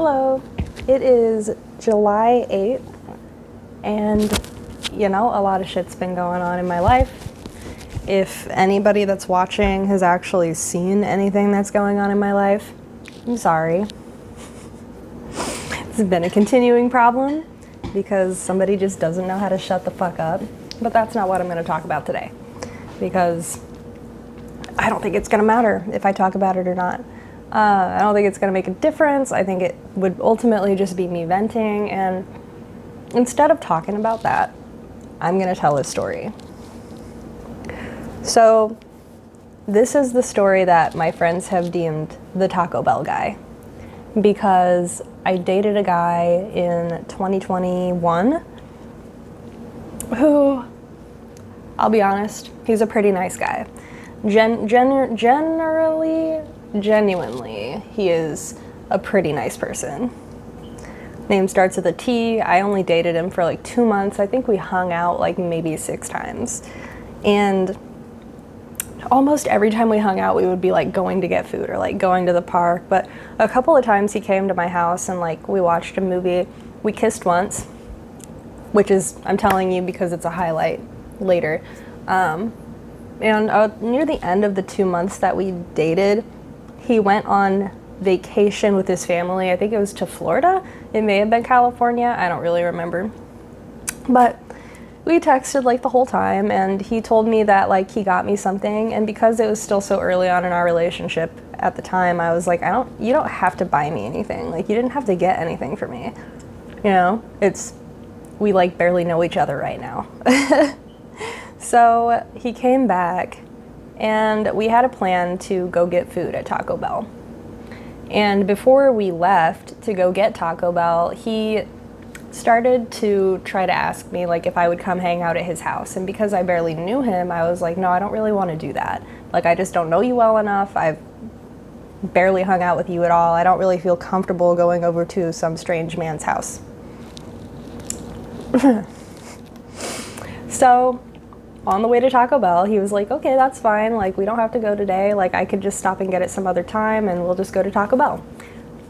Hello, it is July 8th, and a lot of shit's been going on in my life. If anybody that's watching has actually seen anything that's going on in my life, I'm sorry. It's been a continuing problem because somebody just doesn't know how to shut the fuck up. But that's not what I'm going to talk about today, because I don't think it's going to matter if I talk about it or not. I don't think it's going to make a difference. I think it would ultimately just be me venting, and instead of talking about that, I'm going to tell a story. So this is the story that my friends have deemed the Taco Bell guy, because I dated a guy in 2021 who, I'll be honest, he's a pretty nice guy. Genuinely, he is a pretty nice person. Name starts with a T. I only dated him for like 2 months. I think we hung out like maybe 6 times. And almost every time we hung out, we would be like going to get food or like going to the park. But a couple of times he came to my house and like we watched a movie. We kissed once, which is, I'm telling you because it's a highlight later. And near the end of the 2 months that we dated, he went on vacation with his family. I think it was to Florida. It may have been California. I don't really remember. But we texted like the whole time, and he told me that like he got me something. And because it was still so early on in our relationship at the time, I was like, you don't have to buy me anything. Like, you didn't have to get anything for me. We like barely know each other right now. So he came back, and we had a plan to go get food at Taco Bell. And before we left to go get Taco Bell, he started to try to ask me like if I would come hang out at his house. And because I barely knew him, I was like, no, I don't really want to do that. Like, I just don't know you well enough. I've barely hung out with you at all. I don't really feel comfortable going over to some strange man's house. So on the way to Taco Bell, he was like, okay, that's fine. Like, we don't have to go today. Like, I could just stop and get it some other time, and we'll just go to Taco Bell.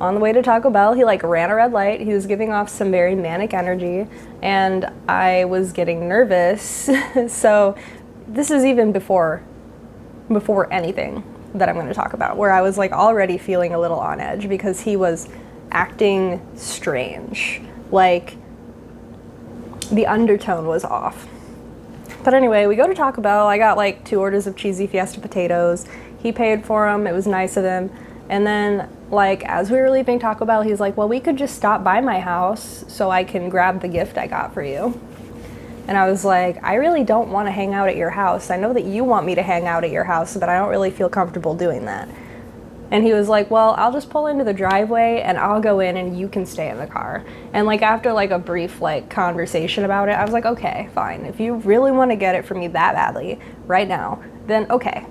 On the way to Taco Bell, he like ran a red light. He was giving off some very manic energy, and I was getting nervous. So this is even before anything that I'm going to talk about, where I was like already feeling a little on edge because he was acting strange. Like, the undertone was off. But anyway, we go to Taco Bell. I got like 2 orders of cheesy fiesta potatoes. He paid for them. It was nice of him. And then like as we were leaving Taco Bell, he's like, well, we could just stop by my house so I can grab the gift I got for you. And I was like, I really don't want to hang out at your house. I know that you want me to hang out at your house, but I don't really feel comfortable doing that. And he was like, well, I'll just pull into the driveway and I'll go in and you can stay in the car. And like after like a brief like conversation about it, I was like, okay, fine. If you really want to get it from me that badly right now, then okay,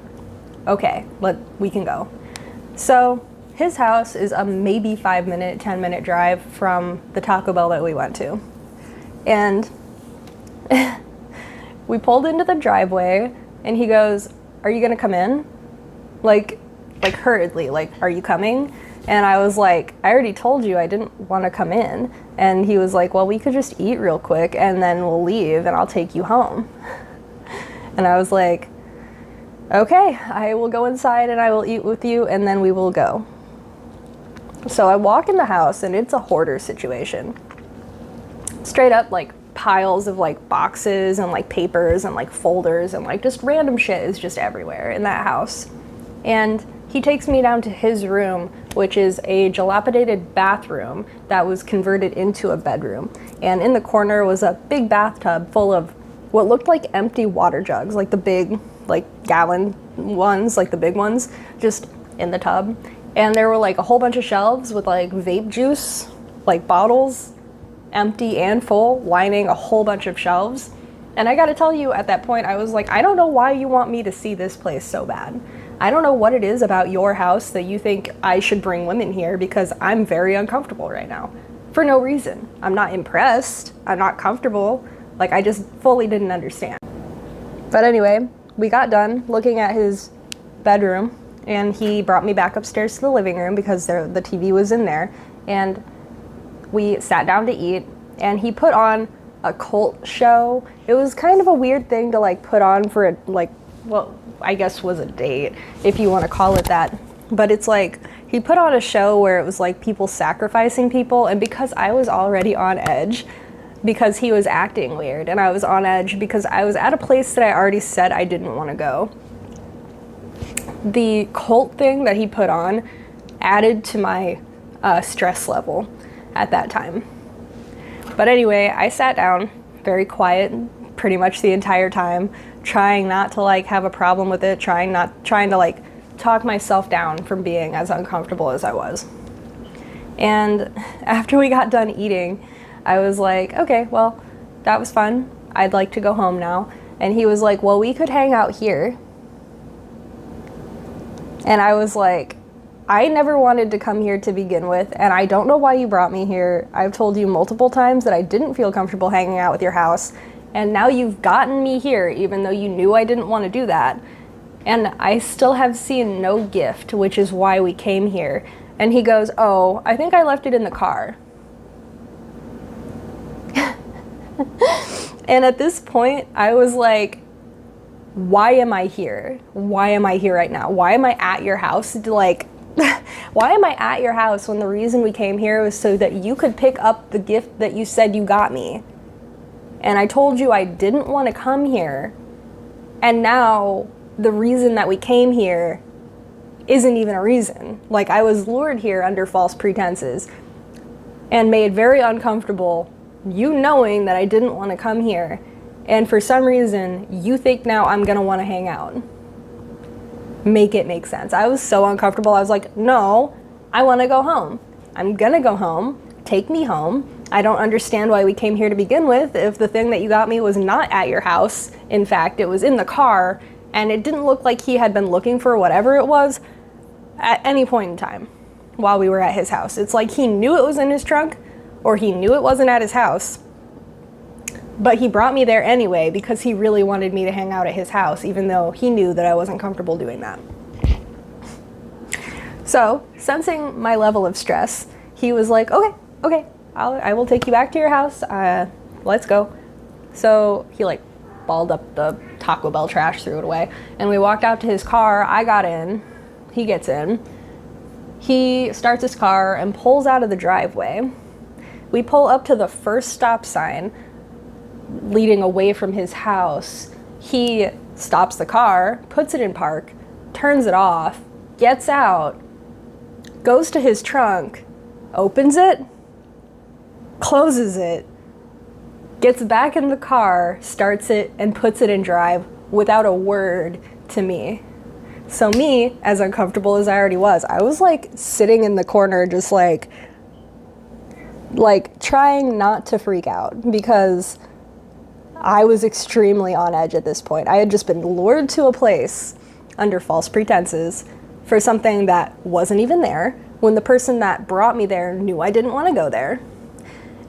we can go. So his house is a maybe 5-minute, 10-minute drive from the Taco Bell that we went to. And we pulled into the driveway and he goes, are you gonna come in? Like hurriedly, like, are you coming? And I was like, I already told you I didn't want to come in. And he was like, well, we could just eat real quick and then we'll leave and I'll take you home. And I was like, okay, I will go inside and I will eat with you and then we will go. So I walk in the house and it's a hoarder situation. Straight up like piles of like boxes and like papers and like folders and like just random shit is just everywhere in that house. And he takes me down to his room, which is a dilapidated bathroom that was converted into a bedroom. And in the corner was a big bathtub full of what looked like empty water jugs, like the big, like gallon ones, like the big ones, just in the tub. And there were like a whole bunch of shelves with like vape juice, like bottles, empty and full, lining a whole bunch of shelves. And I gotta tell you, at that point, I was like, I don't know why you want me to see this place so bad. I don't know what it is about your house that you think I should bring women here, because I'm very uncomfortable right now. For no reason. I'm not impressed. I'm not comfortable. Like, I just fully didn't understand. But anyway, we got done looking at his bedroom, and he brought me back upstairs to the living room because the TV was in there. and we sat down to eat, and he put on a cult show. It was kind of a weird thing to like put on for a, like, well, I guess was a date, if you want to call it that. But it's like, he put on a show where it was like people sacrificing people, and because I was already on edge, because he was acting weird, and I was on edge because I was at a place that I already said I didn't want to go, the cult thing that he put on added to my stress level at that time. But anyway, I sat down, very quiet pretty much the entire time, trying not to like have a problem with it, trying to like talk myself down from being as uncomfortable as I was. And after we got done eating, I was like, okay, well, that was fun. I'd like to go home now. And he was like, well, we could hang out here. And I was like, I never wanted to come here to begin with, and I don't know why you brought me here. I've told you multiple times that I didn't feel comfortable hanging out with your house, and now you've gotten me here, even though you knew I didn't want to do that. And I still have seen no gift, which is why we came here. And he goes, oh, I think I left it in the car. And at this point, I was like, why am I here? Why am I here right now? Why am I at your house? Like, why am I at your house when the reason we came here was so that you could pick up the gift that you said you got me? And I told you I didn't want to come here. And now the reason that we came here isn't even a reason. Like, I was lured here under false pretenses and made very uncomfortable, you knowing that I didn't want to come here. And for some reason, you think now I'm gonna want to hang out. Make it make sense. I was so uncomfortable. I was like, no, I want to go home. I'm gonna go home. Take me home. I don't understand why we came here to begin with if the thing that you got me was not at your house. In fact, it was in the car, and it didn't look like he had been looking for whatever it was at any point in time while we were at his house. It's like he knew it was in his trunk, or he knew it wasn't at his house, but he brought me there anyway because he really wanted me to hang out at his house, even though he knew that I wasn't comfortable doing that. So, sensing my level of stress, he was like, okay, I will take you back to your house. Let's go. So he like balled up the Taco Bell trash, threw it away, and we walked out to his car. I got in. He gets in. He starts his car and pulls out of the driveway. We pull up to the first stop sign leading away from his house. He stops the car, puts it in park, turns it off, gets out, goes to his trunk, opens it, closes it, gets back in the car, starts it, and puts it in drive without a word to me. So me, as uncomfortable as I already was, I was like sitting in the corner just like trying not to freak out because I was extremely on edge at this point. I had just been lured to a place under false pretenses for something that wasn't even there when the person that brought me there knew I didn't want to go there.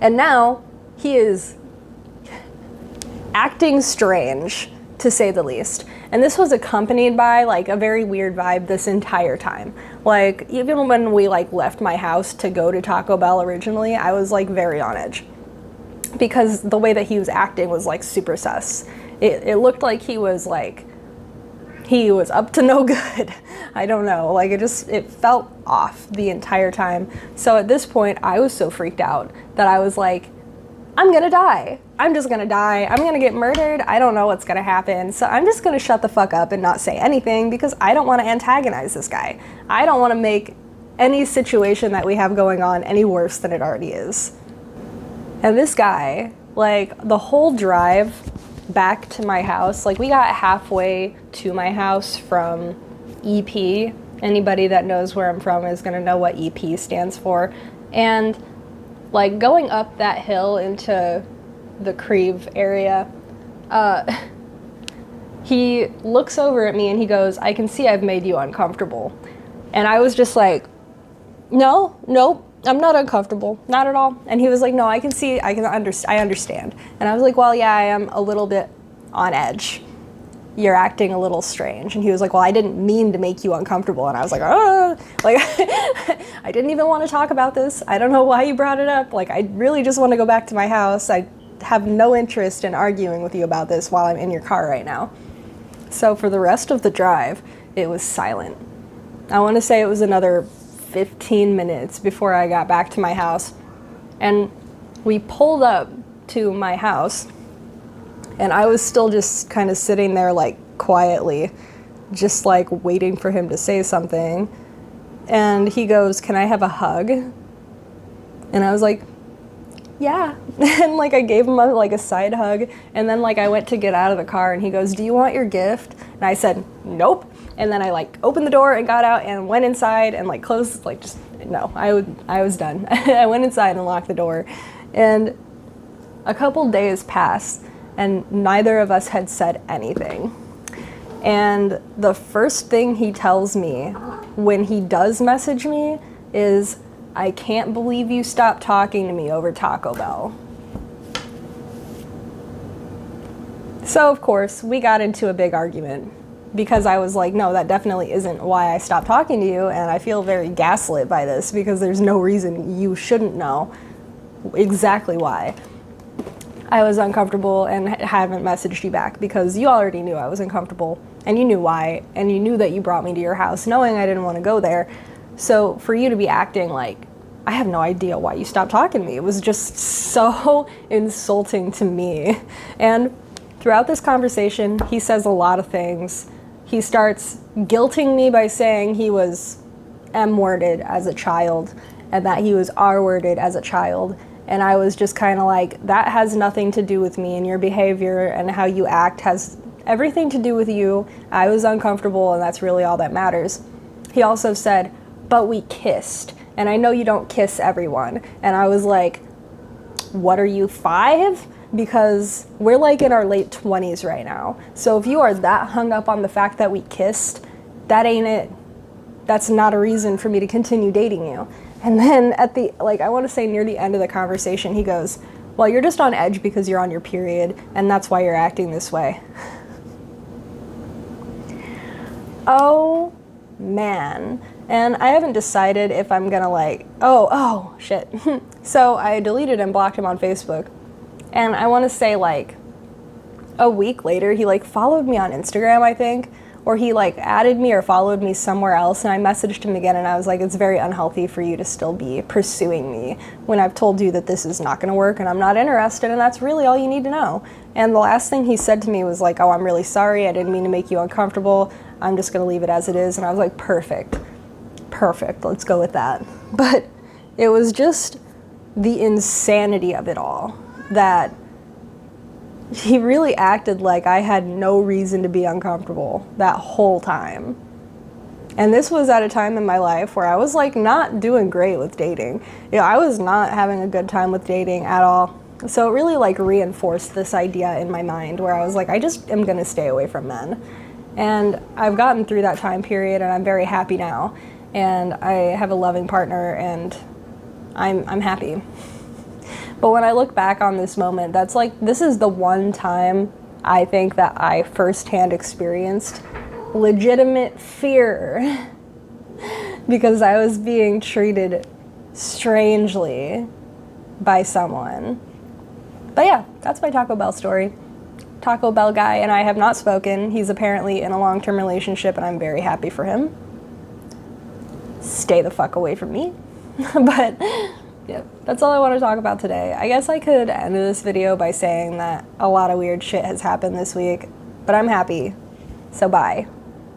And now he is acting strange, to say the least. And this was accompanied by like a very weird vibe this entire time. Like, even when we like left my house to go to Taco Bell originally, I was like very on edge because the way that he was acting was like super sus. It looked like he was up to no good. I don't know, like it felt off the entire time. So at this point, I was so freaked out that I was like, I'm gonna die. I'm just gonna die. I'm gonna get murdered. I don't know what's gonna happen. So I'm just gonna shut the fuck up and not say anything because I don't wanna antagonize this guy. I don't wanna make any situation that we have going on any worse than it already is. And this guy, like the whole drive back to my house, like we got halfway to my house from EP. Anybody that knows where I'm from is gonna know what EP stands for. And like going up that hill into the Creve area, he looks over at me and he goes, I can see I've made you uncomfortable. And I was just like, nope, I'm not uncomfortable, not at all. And he was like, no, I can see, I understand. And I was like, well, yeah, I am a little bit on edge. you're acting a little strange. And he was like, well, I didn't mean to make you uncomfortable. And I was like, oh, like, I didn't even want to talk about this. I don't know why you brought it up. Like, I really just want to go back to my house. I have no interest in arguing with you about this while I'm in your car right now. So for the rest of the drive, it was silent. I want to say it was another 15 minutes before I got back to my house. And we pulled up to my house, and I was still just kind of sitting there like quietly, just like waiting for him to say something. And he goes, "Can I have a hug?" And I was like, yeah. And like I gave him a side hug, and then like I went to get out of the car, and he goes, "Do you want your gift?" And I said, "Nope." And then I like opened the door and got out and went inside and like closed, like just, no, I was done. I went inside and locked the door. And a couple days passed, and neither of us had said anything. And the first thing he tells me when he does message me is, "I can't believe you stopped talking to me over Taco Bell." So of course, we got into a big argument because I was like, no, that definitely isn't why I stopped talking to you, and I feel very gaslit by this because there's no reason you shouldn't know exactly why I was uncomfortable and haven't messaged you back, because you already knew I was uncomfortable, and you knew why, and you knew that you brought me to your house knowing I didn't want to go there. So for you to be acting like I have no idea why you stopped talking to me, it was just so insulting to me. And throughout this conversation, he says a lot of things. He starts guilting me by saying he was M-worded as a child and that he was R-worded as a child. And I was just kind of like, that has nothing to do with me, and your behavior and how you act has everything to do with you. I was uncomfortable, and that's really all that matters. He also said, "But we kissed, and I know you don't kiss everyone." And I was like, what are you, 5? Because we're like in our late 20s right now. So if you are that hung up on the fact that we kissed, that ain't it. That's not a reason for me to continue dating you. And then at the, like, I want to say near the end of the conversation, he goes, "Well, you're just on edge because you're on your period, and that's why you're acting this way." Oh man. And I haven't decided if I'm gonna like, oh shit. So I deleted and blocked him on Facebook. And I want to say like a week later, he like followed me on Instagram, I think, or he like added me or followed me somewhere else, and I messaged him again, and I was like, it's very unhealthy for you to still be pursuing me when I've told you that this is not going to work and I'm not interested, and that's really all you need to know. And the last thing he said to me was like, "Oh, I'm really sorry, I didn't mean to make you uncomfortable, I'm just going to leave it as it is." And I was like, perfect, let's go with that. But it was just the insanity of it all, that he really acted like I had no reason to be uncomfortable that whole time. And this was at a time in my life where I was like not doing great with dating. You know, I was not having a good time with dating at all. So it really like reinforced this idea in my mind where I was like, I just am gonna stay away from men. And I've gotten through that time period, and I'm very happy now. And I have a loving partner, and I'm happy. But when I look back on this moment, that's like, this is the one time I think that I firsthand experienced legitimate fear because I was being treated strangely by someone. But yeah, that's my Taco Bell story. Taco Bell guy and I have not spoken. He's apparently in a long-term relationship, and I'm very happy for him. Stay the fuck away from me. But yeah, that's all I want to talk about today. I guess I could end this video by saying that a lot of weird shit has happened this week, but I'm happy, so bye.